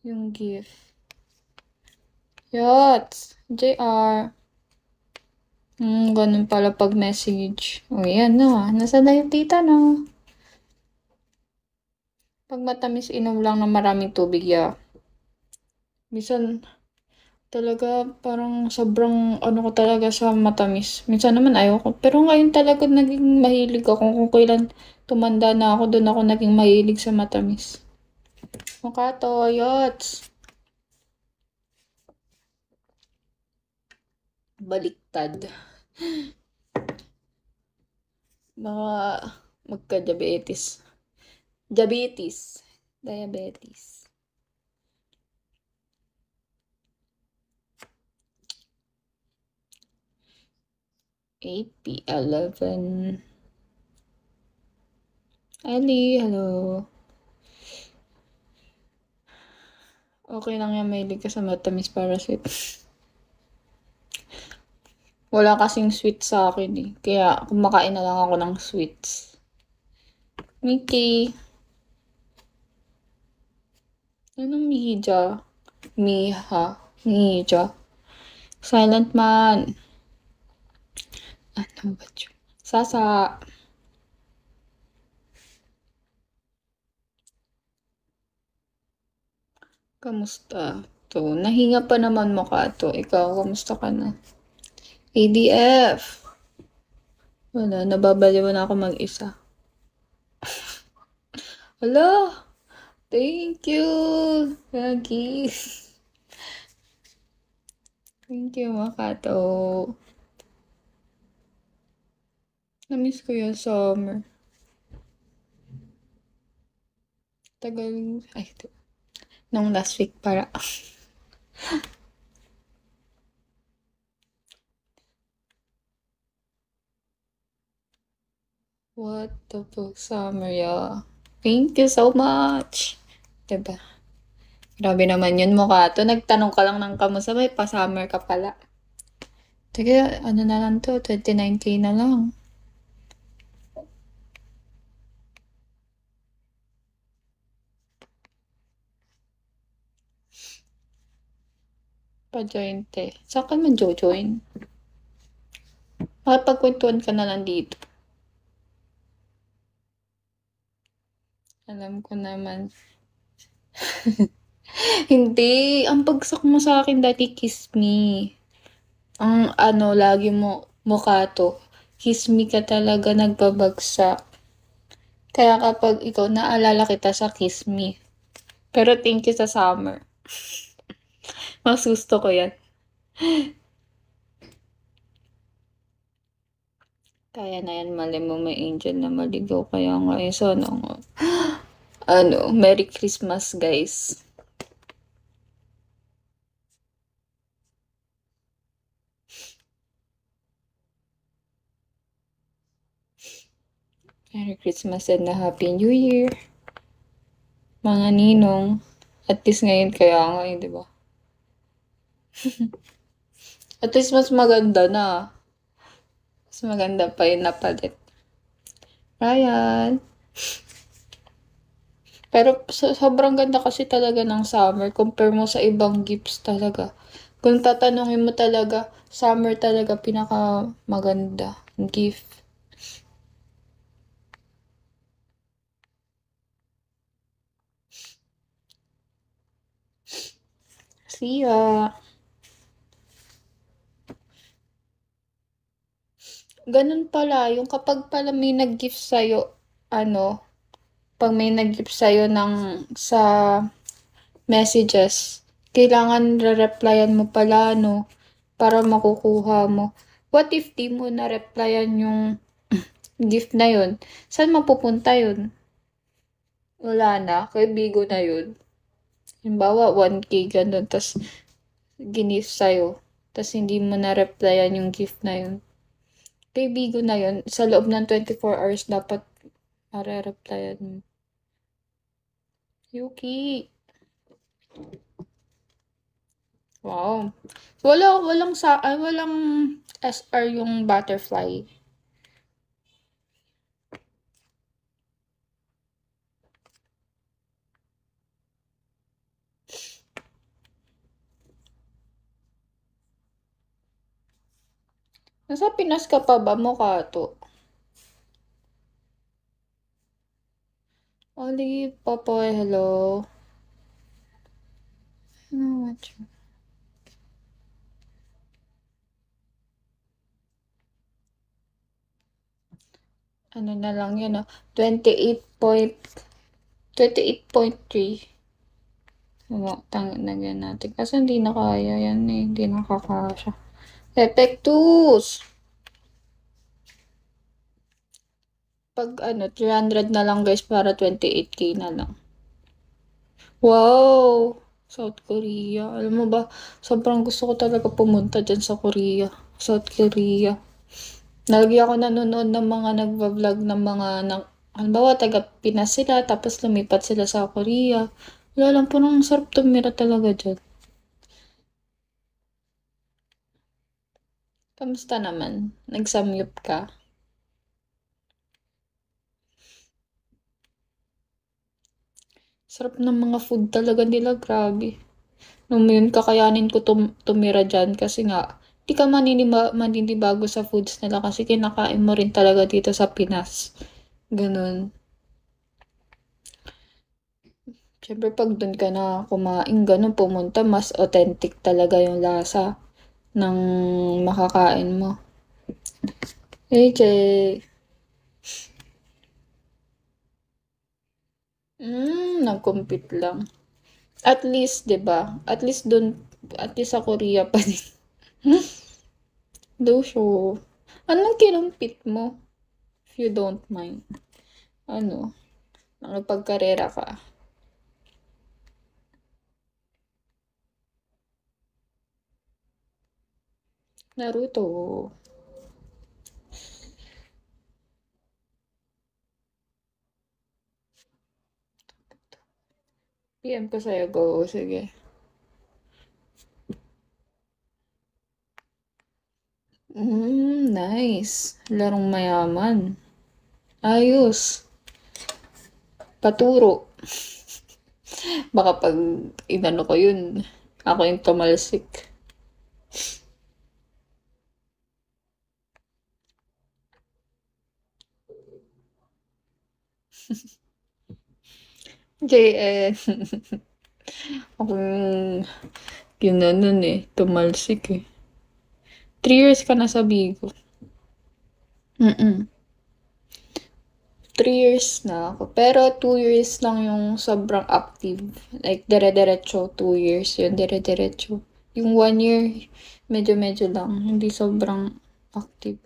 yung gift. Yots! JR. Ganun pala pag message. O, yan na. Nasa na yung tita na. Pag matamis, inom lang ng maraming tubig, ya. Minsan, talaga, parang sobrang ano ko talaga sa matamis. Minsan naman ayaw ko. Pero ngayon talaga naging mahilig ako. Kung kailan tumanda na ako, doon ako naging mahilig sa matamis. Mukha to, yots. Baliktad. Baka magka-diabetes. Diabetes. Diabetes. AP11. Ali, hello. Okay lang yan, mahilig ka sa matamis para sweet. Wala kasing sweet sa akin eh. Kaya kumakain na lang ako ng sweets. Mickey. Anong Mija? Miha. Mija. Silent man. Ano ba yun? Sasa. Kamusta? To, nahinga pa naman mo ka to. Ikaw, kamusta ka na? ADF. Wala, nababaliw na ako mag-isa. Hello! Thank you! Lagi. Thank you, Makato. Namiss ko yung summer. Tagal, ay, nung last week para. What the fuck, summer, yeah. Thank you so much. Diba? Grabe naman yun, Makato. Nagtanong ka lang ng kamusta, may pa-summer ka pala. Sige, ano na lang to, 29K na lang. Pa-join te. Saan ka man join? Makipagkwentuhan ka na lang dito. Alam ko naman. Hindi. Ang bagsak mo sa akin dati, kiss me. Ang ano, lagi mo, mukha to. Kiss me ka talaga nagbabagsak. Kaya kapag ikaw, naalala kita sa kiss me. Pero thank you sa summer. Mas gusto ko yan. Kaya na yan, mali mo may angel na maligaw. Kaya nga, sana nga. Ano, Merry Christmas, guys. Merry Christmas and a Happy New Year. Mga ninong. At least ngayon kaya nga, di ba? At least mas maganda na. Mas maganda pa yung napalit. Ryan. Pero sobrang ganda kasi talaga ng summer. Compare mo sa ibang gifts talaga. Kung tatanungin mo talaga, summer talaga pinaka maganda gift. See ya. Ganun pala, yung kapag pala may nag-gift sa'yo, ano, pag may nag-gift sa'yo sa messages, kailangan re-replyan mo pala, no, para makukuha mo. What if di mo na-replyan yung gift na yun? Saan mapupunta yun? Wala na, kay Bigo na yun. Halimbawa, 1K ganun, tas gift sa'yo, tas hindi mo na-replyan yung gift na yun. Kay Bigo na yun, sa loob ng 24 hours dapat mare-replyan mo. Yuki! Wow. Walang SR yung butterfly. Nasa Pinas ka pa ba, Mokato? Olive, Popoy, hello. Ano, ano na lang yun, 28.3. Lagyan natin. Kasi hindi na kaya yan eh. Hindi nakakasya. Epectus! Pag 300 na lang guys para 28K na lang. Wow! South Korea. Alam mo ba, sobrang gusto ko talaga pumunta dyan sa Korea. South Korea. Lagi ako nanonood ng mga nagva-vlog ng mga, halimbawa taga Pinas sila, tapos lumipat sila sa Korea. Wala lang po, nang sarap tumira talaga dyan. Kamusta naman? Nagsamyup ka? Sarap ng mga food talaga nila, grabe. Nung yun, kakayanin ko tumira dyan kasi nga, di ka maninibago sa foods nila kasi kinakain mo rin talaga dito sa Pinas. Ganun. Siyempre, pag dun ka na kumain, ganun, pumunta, mas authentic talaga yung lasa ng makakain mo. AJ, nag-compete lang. At least, 'di ba? At least dun, at least sa Korea pa din. Do show. Anong kinumpit mo? If you don't mind. Ano? Nakapagkarera ka. Naruto. PM ko sa'yo, go. Sige. Nice. Larong mayaman. Ayos. Paturo. Baka pag inano ko yun, ako yung tumalsik. JN. Ako yung ginanon eh. Tumalsik eh. 3 years ka na sa Bigo. 3 years na ako. Pero 2 years lang yung sobrang active. Like, dire-diretso. 2 years yun, dire-diretso. Yung 1 year, medyo-medyo lang. Hindi sobrang active.